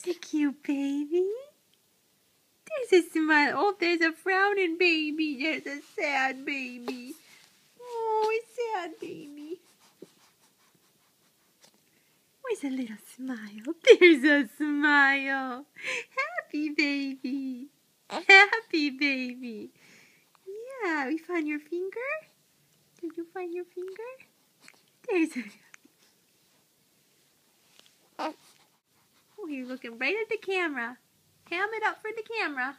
There's a cute baby. There's a smile. Oh, there's a frowning baby. There's a sad baby. Oh, a sad baby. Where's a little smile? There's a smile. Happy baby. Happy baby. Yeah, we found your finger? Did you find your finger? There's a... Oh, you're looking right at the camera. Ham it up for the camera.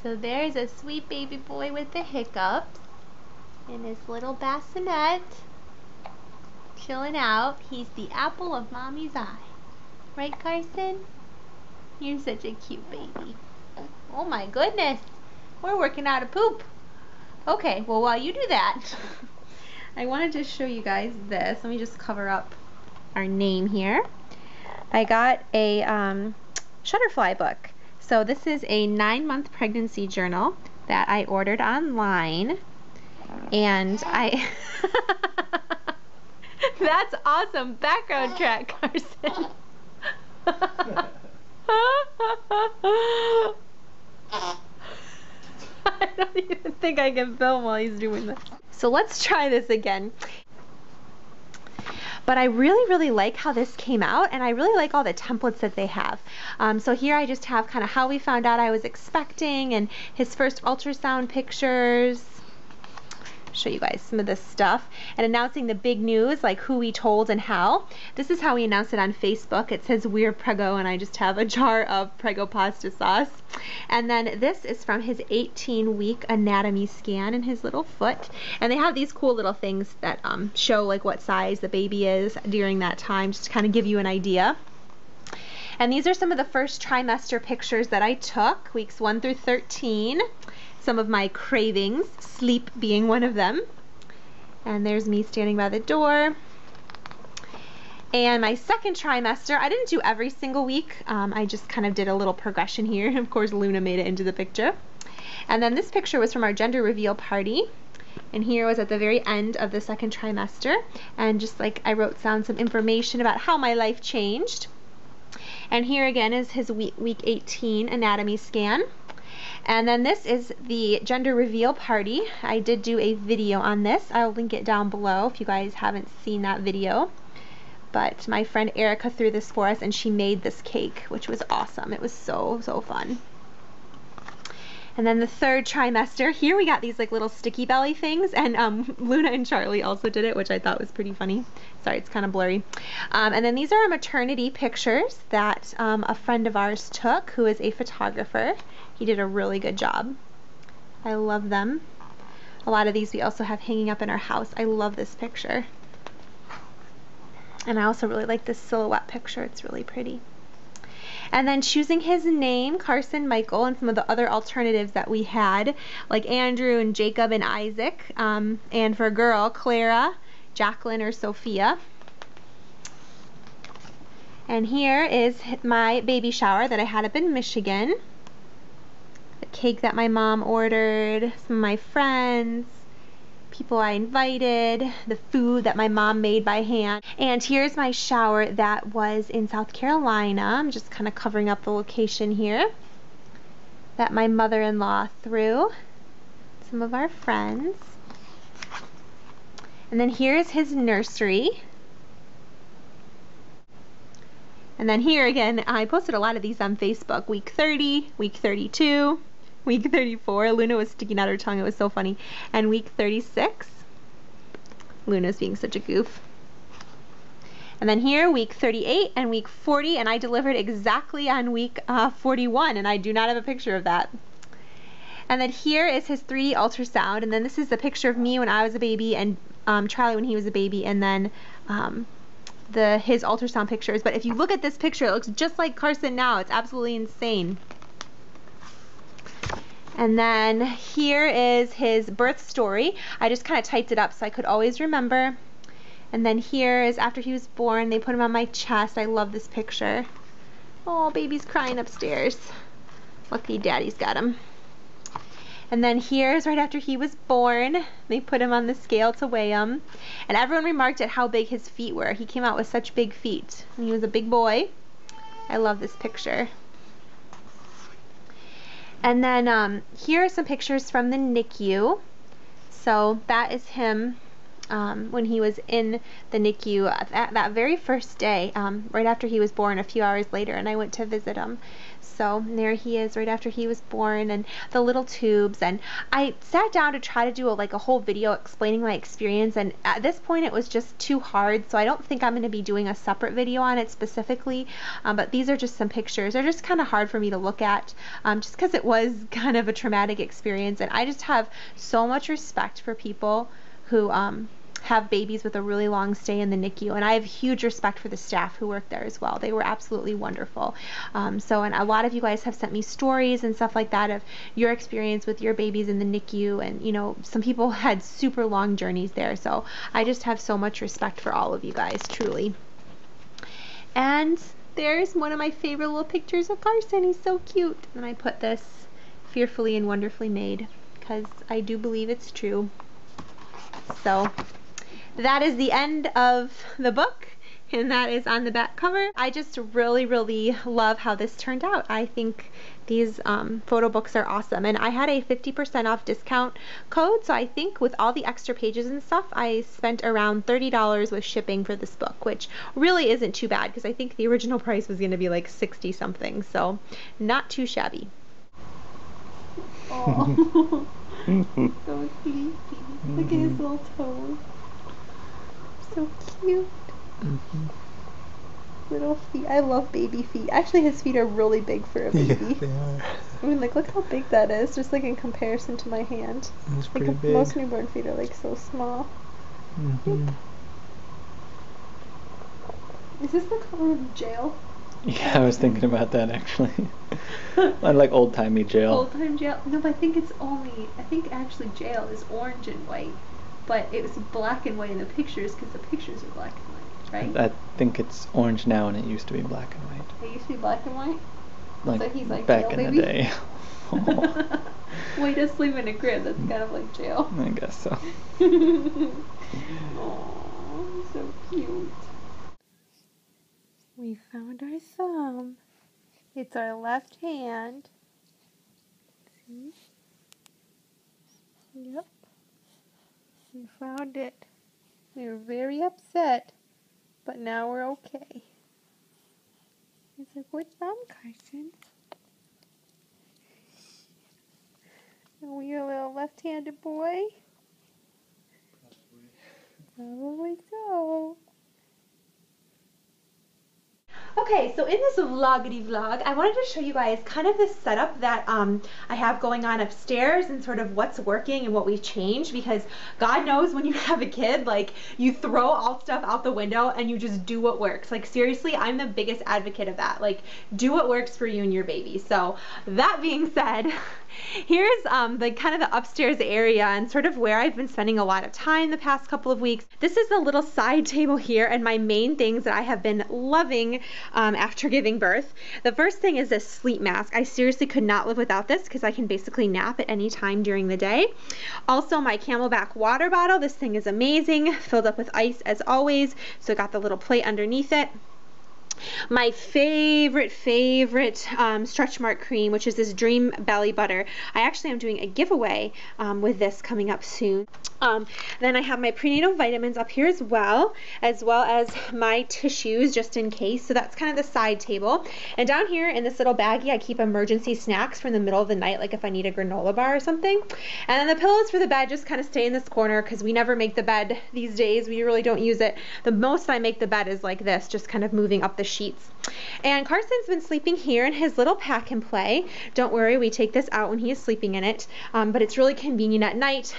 So there's a sweet baby boy with the hiccups and his little bassinet chilling out. He's the apple of Mommy's eye. Right, Carson? You're such a cute baby. Oh my goodness. We're working out a poop. Okay, well while you do that, I wanted to show you guys this. Let me just cover up our name here. I got a Shutterfly book. So this is a 9-month pregnancy journal that I ordered online. And I... That's awesome. Background track, Carson. I don't even think I can film while he's doing this. So let's try this again. But I really like how this came out, and I really like all the templates that they have. So here I just have kind of how we found out I was expecting and his first ultrasound pictures. Show you guys some of this stuff, and announcing the big news, like who we told and how. This is how we announced it on Facebook. It says we're Prego, and I just have a jar of Prego pasta sauce. And then this is from his 18-week anatomy scan in his little foot, and they have these cool little things that show like what size the baby is during that time, just to kind of give you an idea. And these are some of the first trimester pictures that I took, weeks 1 through 13. Some of my cravings, sleep being one of them. And there's me standing by the door. And my second trimester, I didn't do every single week. I just kind of did a little progression here. And of course, Luna made it into the picture. And then this picture was from our gender reveal party. And here was at the very end of the second trimester. And just like I wrote down some information about how my life changed. And here again is his week 18 anatomy scan. And then this is the gender reveal party. I did do a video on this. I'll link it down below if you guys haven't seen that video. But my friend Erica threw this for us, and she made this cake, which was awesome. It was so fun. And then the third trimester, here we got these like little sticky belly things, and Luna and Charlie also did it, which I thought was pretty funny. Sorry, it's kind of blurry. And then these are our maternity pictures that a friend of ours took, who is a photographer. He did a really good job. I love them. A lot of these we also have hanging up in our house. I love this picture. And I also really like this silhouette picture. It's really pretty. And then choosing his name, Carson, Michael, and some of the other alternatives that we had, like Andrew and Jacob and Isaac. And for a girl, Clara, Jacqueline, or Sophia. And here is my baby shower that I had up in Michigan. The cake that my mom ordered, some of my friends, people I invited, the food that my mom made by hand. And here's my shower that was in South Carolina. I'm just kind of covering up the location here. That my mother-in-law threw. Some of our friends. And then here's his nursery. And then here again, I posted a lot of these on Facebook. Week 30, week 32, week 34. Luna was sticking out her tongue. It was so funny. And week 36. Luna's being such a goof. And then here, week 38 and week 40. And I delivered exactly on week 41. And I do not have a picture of that. And then here is his 3D ultrasound. And then this is the picture of me when I was a baby and Charlie when he was a baby. And then his ultrasound pictures. But if you look at this picture, it looks just like Carson now. It's absolutely insane. And then here is his birth story. I just kind of typed it up so I could always remember. And then here is after he was born. They put him on my chest. I love this picture. Oh, baby's crying upstairs. Lucky daddy's got him. And then here's right after he was born. They put him on the scale to weigh him. And everyone remarked at how big his feet were. He came out with such big feet. And he was a big boy. I love this picture. And then here are some pictures from the NICU. So that is him when he was in the NICU that very first day, right after he was born, a few hours later, and I went to visit him. So there he is right after he was born, and the little tubes. And I sat down to try to do a whole video explaining my experience, and at this point it was just too hard, so I don't think I'm going to be doing a separate video on it specifically, but these are just some pictures. They're just kind of hard for me to look at, just because it was kind of a traumatic experience, and I just have so much respect for people who have babies with a really long stay in the NICU, and I have huge respect for the staff who work there as well. They were absolutely wonderful. And a lot of you guys have sent me stories and stuff like that of your experience with your babies in the NICU, and you know, some people had super long journeys there, so I just have so much respect for all of you guys, truly. And there's one of my favorite little pictures of Carson. He's so cute. And I put this fearfully and wonderfully made because I do believe it's true. So that is the end of the book, and that is on the back cover. I just really, really love how this turned out. I think these photo books are awesome, and I had a 50% off discount code, so I think with all the extra pages and stuff, I spent around $30 with shipping for this book, which really isn't too bad because I think the original price was going to be like 60 something, so not too shabby. Oh, so sleepy. Look at his little toes. So cute. Little feet. I love baby feet. Actually, his feet are really big for a baby. Yeah, they are. I mean, like, look how big that is, just like in comparison to my hand. It's pretty big. Most newborn feet are like so small. Yep. Is this the color of jail? Yeah, I was thinking about that actually. I like old-timey jail. Old-time jail? No, but I think actually jail is orange and white. But it was black and white in the pictures because the pictures are black and white, right? I think it's orange now, and it used to be black and white. It used to be black and white? Like, so he's like back jail, in baby? the day. Well, he does sleep in a crib. That's kind of like jail. I guess so. Aww, so cute. We found our thumb. It's our left hand. See? Yep. We found it. We were very upset, but now we're okay. He's like, "What thumb, Carson?" Are we a little left-handed boy? Probably so. Okay, so in this vloggity vlog, I wanted to show you guys kind of this setup that I have going on upstairs and sort of what's working and what we've changed, because God knows when you have a kid, like, you throw all stuff out the window and you just do what works. Like, seriously, I'm the biggest advocate of that. Like, do what works for you and your baby. So that being said, here's the kind of the upstairs area and sort of where I've been spending a lot of time the past couple of weeks. This is a little side table here, and my main things that I have been loving after giving birth. The first thing is this sleep mask. I seriously could not live without this because I can basically nap at any time during the day. Also, my Camelback water bottle. This thing is amazing, filled up with ice as always, so I got the little plate underneath it. My favorite Stretch Mark cream, which is this Dream Belly Butter. I actually am doing a giveaway with this coming up soon. Then I have my prenatal vitamins up here as well as my tissues just in case. So that's kind of the side table. And down here in this little baggie, I keep emergency snacks for the middle of the night, like if I need a granola bar or something. And then the pillows for the bed just kind of stay in this corner because we never make the bed these days. We really don't use it. The most I make the bed is like this, just kind of moving up the sheets. And Carson's been sleeping here in his little pack and play. Don't worry, we take this out when he is sleeping in it, but it's really convenient at night.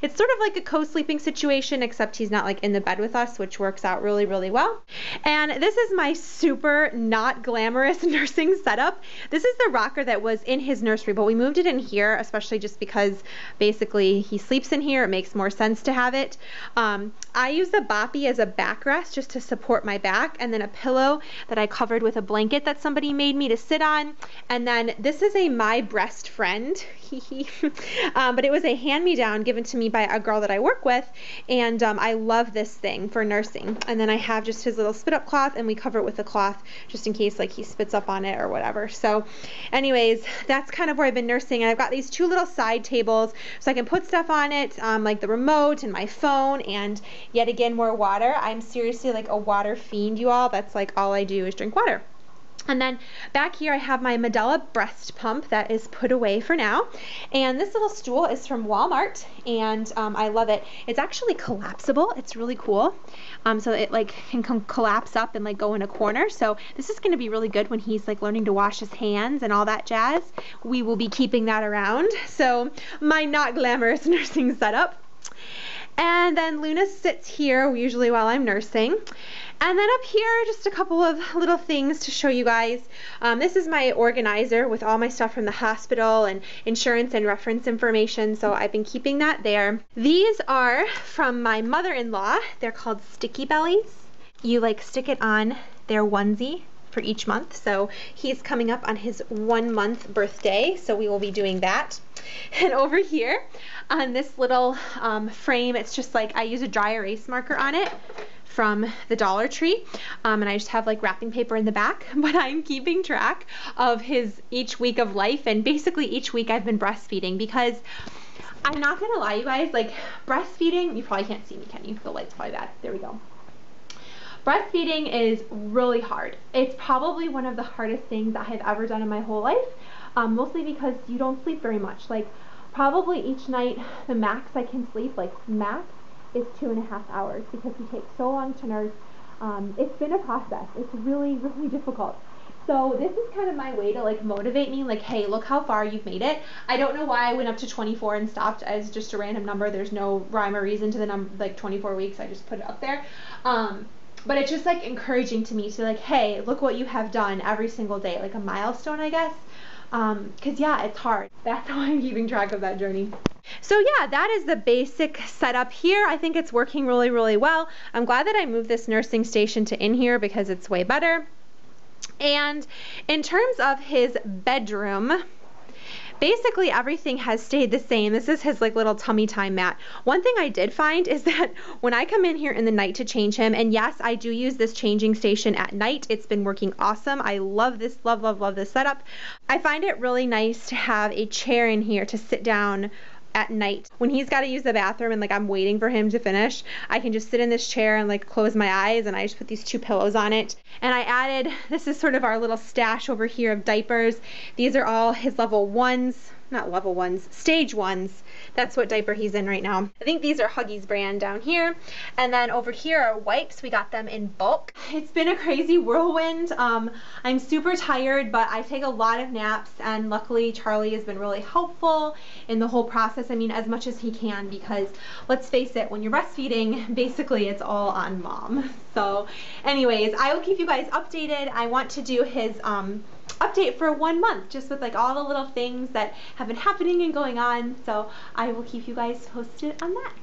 It's sort of like a co-sleeping situation, except he's not like in the bed with us, which works out really, really well. And this is my super not glamorous nursing setup. This is the rocker that was in his nursery, but we moved it in here, especially just because basically he sleeps in here. It makes more sense to have it. I use the boppy as a backrest just to support my back, and then a pillow pillow that I covered with a blanket that somebody made me to sit on. And then this is a My Breast Friend, but it was a hand-me-down given to me by a girl that I work with, and I love this thing for nursing. And then I have just his little spit up cloth, and we cover it with a cloth just in case like he spits up on it or whatever. So anyways, that's kind of where I've been nursing. And I've got these two little side tables so I can put stuff on it, like the remote and my phone, and yet again more water. I'm seriously like a water fiend, you all. That's like all I do is drink water. And then back here I have my Medela breast pump that is put away for now. And this little stool is from Walmart, and I love it. It's actually collapsible. It's really cool. So it like can collapse up and like go in a corner. So this is going to be really good when he's like learning to wash his hands and all that jazz. We will be keeping that around. So my not glamorous nursing setup. And then Luna sits here usually while I'm nursing. And then up here, just a couple of little things to show you guys. This is my organizer with all my stuff from the hospital and insurance and reference information, so I've been keeping that there. These are from my mother-in-law. They're called Sticky Bellies. You like stick it on their onesie for each month. So he's coming up on his 1 month birthday, so we will be doing that. And over here on this little frame, it's just like I use a dry erase marker on it from the Dollar Tree, and I just have like wrapping paper in the back, but I'm keeping track of his each week of life, and basically each week I've been breastfeeding, because I'm not gonna lie, you guys, like breastfeeding, you probably can't see me, can you? The light's probably bad. There we go. Breastfeeding is really hard. It's probably one of the hardest things I have ever done in my whole life, mostly because you don't sleep very much. Like probably each night the max I can sleep, like max, is 2.5 hours, because he takes so long to nurse. It's been a process. It's really, really difficult. So this is kind of my way to like motivate me, like, hey, look how far you've made it. I don't know why I went up to 24 and stopped as just a random number. There's no rhyme or reason to the number, like 24 weeks. I just put it up there. But it's just like encouraging to me to like, hey, look what you have done every single day, like a milestone, I guess. Because yeah, it's hard. That's how I'm keeping track of that journey. So yeah, that is the basic setup here. I think it's working really, really well. I'm glad that I moved this nursing station to in here because it's way better. And in terms of his bedroom, basically everything has stayed the same. This is his like little tummy time mat. One thing I did find is that when I come in here in the night to change him, and yes, I do use this changing station at night. It's been working awesome. I love this, love, love, love this setup. I find it really nice to have a chair in here to sit down at night. When he's got to use the bathroom and like I'm waiting for him to finish, I can just sit in this chair and like close my eyes, and I just put these 2 pillows on it. And I added, this is sort of our little stash over here of diapers. These are all his level 1s, not level 1s, stage 1s. That's what diaper he's in right now. I think these are Huggies brand down here. And then over here are wipes. We got them in bulk. It's been a crazy whirlwind. I'm super tired, but I take a lot of naps, and luckily Charlie has been really helpful in the whole process. I mean, as much as he can, because let's face it, when you're breastfeeding, basically it's all on mom. So anyways, I will keep you guys updated. I want to do his update for 1 month, just with like all the little things that have been happening and going on. So I will keep you guys posted on that.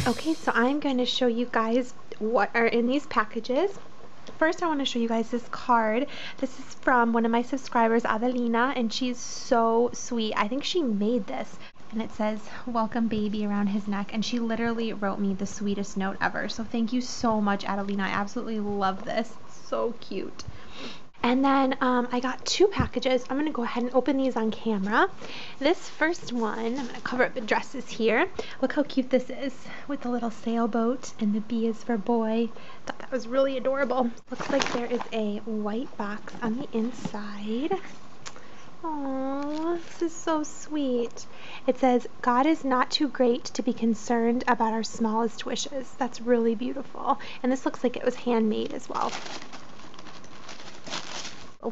Okay, so I'm going to show you guys what are in these packages. First, I want to show you guys this card. This is from one of my subscribers, Adelina, and she's so sweet. I think she made this. And it says, welcome baby, around his neck. And she literally wrote me the sweetest note ever. So thank you so much, Adelina. I absolutely love this. It's so cute. And then I got 2 packages. I'm going to go ahead and open these on camera. This first one, I'm going to cover up the dresses here. Look how cute this is with the little sailboat, and the B is for boy. Thought that was really adorable. Looks like there is a white box on the inside. Oh, this is so sweet. It says, God is not too great to be concerned about our smallest wishes. That's really beautiful. And this looks like it was handmade as well.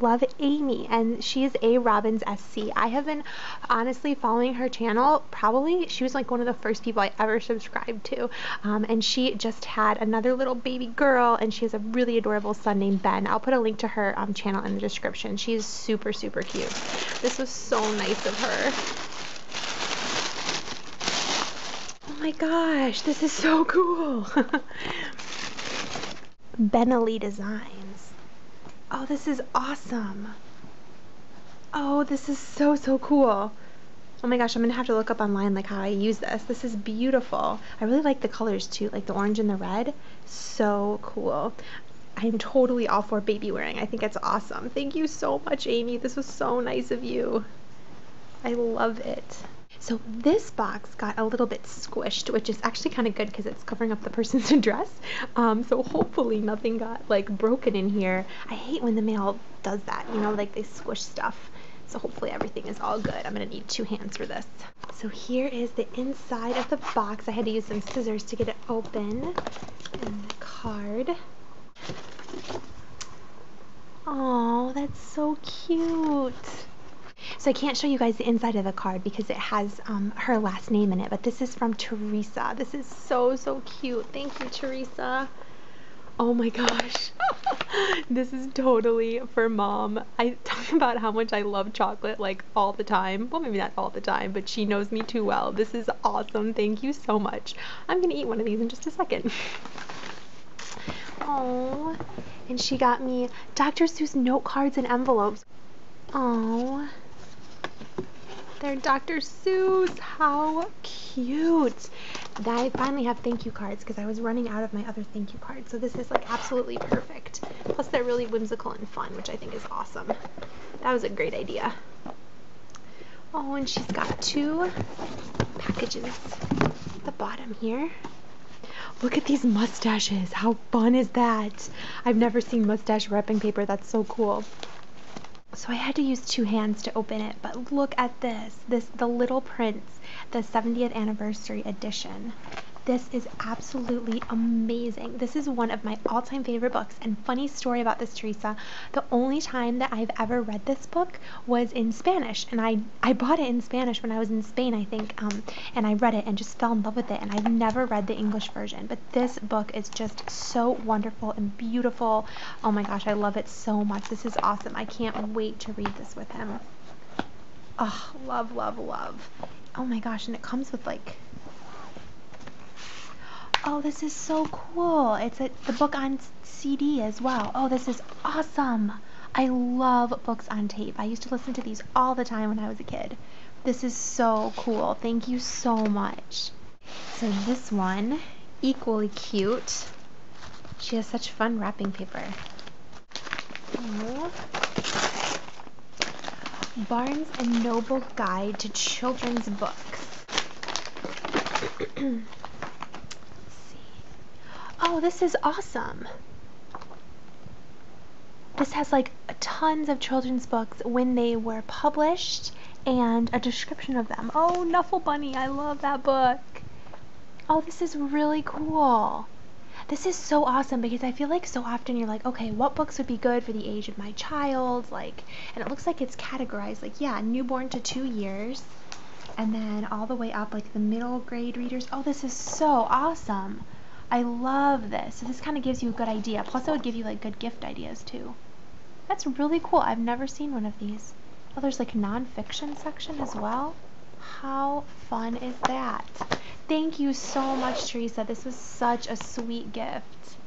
Love Amy, and she is A Robbins SC. I have been honestly following her channel. Probably she was like one of the first people I ever subscribed to, and she just had another little baby girl, and she has a really adorable son named Ben. I'll put a link to her channel in the description. She's super, super cute. This was so nice of her. my gosh, this is so cool. Benelli Designs. Oh, this is awesome. Oh, this is so, so cool. Oh my gosh, I'm gonna have to look up online like how I use this. This is beautiful. I really like the colors too, like the orange and the red. So cool. I'm totally all for baby wearing. I think it's awesome. Thank you so much, Amy. This was so nice of you. I love it. So this box got a little bit squished, which is actually kind of good because it's covering up the person's address. So hopefully nothing got like broken in here. I hate when the mail does that, you know, like they squish stuff. So hopefully everything is all good. I'm gonna need 2 hands for this. So here is the inside of the box. I had to use some scissors to get it open. And the card. Oh, that's so cute. So I can't show you guys the inside of the card because it has her last name in it, but this is from Teresa. This is so, so cute. Thank you, Teresa. Oh my gosh. This is totally for Mom. I talk about how much I love chocolate like all the time. Well, maybe not all the time, but she knows me too well. This is awesome. Thank you so much. I'm gonna eat one of these in just a second. Oh, and she got me Dr. Seuss note cards and envelopes. Oh, they're Dr. Seuss. How cute. I finally have thank you cards because I was running out of my other thank you cards. So this is like absolutely perfect. Plus they're really whimsical and fun, which I think is awesome. That was a great idea. Oh, and she's got 2 packages at the bottom here. Look at these mustaches. How fun is that? I've never seen mustache wrapping paper. That's so cool. So I had to use 2 hands to open it, but look at this. The Little Prince, the 70th anniversary edition. This is absolutely amazing. This is one of my all-time favorite books. And funny story about this, Teresa, the only time that I've ever read this book was in Spanish. And I bought it in Spanish when I was in Spain, I think, and I read it and just fell in love with it. And I've never read the English version. But this book is just so wonderful and beautiful. Oh my gosh, I love it so much. This is awesome. I can't wait to read this with him. Oh, love, love, love. Oh my gosh, and it comes with like... Oh, this is so cool. It's the book on CD as well. Oh, this is awesome. I love books on tape. I used to listen to these all the time when I was a kid. This is so cool. Thank you so much. So this one, equally cute. She has such fun wrapping paper. Oh. Barnes & Noble Guide to Children's Books. Oh, this is awesome. This has like tons of children's books when they were published and a description of them. Oh, Nuffle Bunny, I love that book. Oh, this is really cool. This is so awesome because I feel like so often you're like, okay, what books would be good for the age of my child? Like, and it looks like it's categorized like, yeah, newborn to 2 years. And then all the way up, like the middle grade readers. Oh, this is so awesome. I love this. So this kind of gives you a good idea. Plus it would give you like good gift ideas too. That's really cool. I've never seen one of these. Oh, there's like non-fiction section as well. How fun is that? Thank you so much, Teresa. This was such a sweet gift.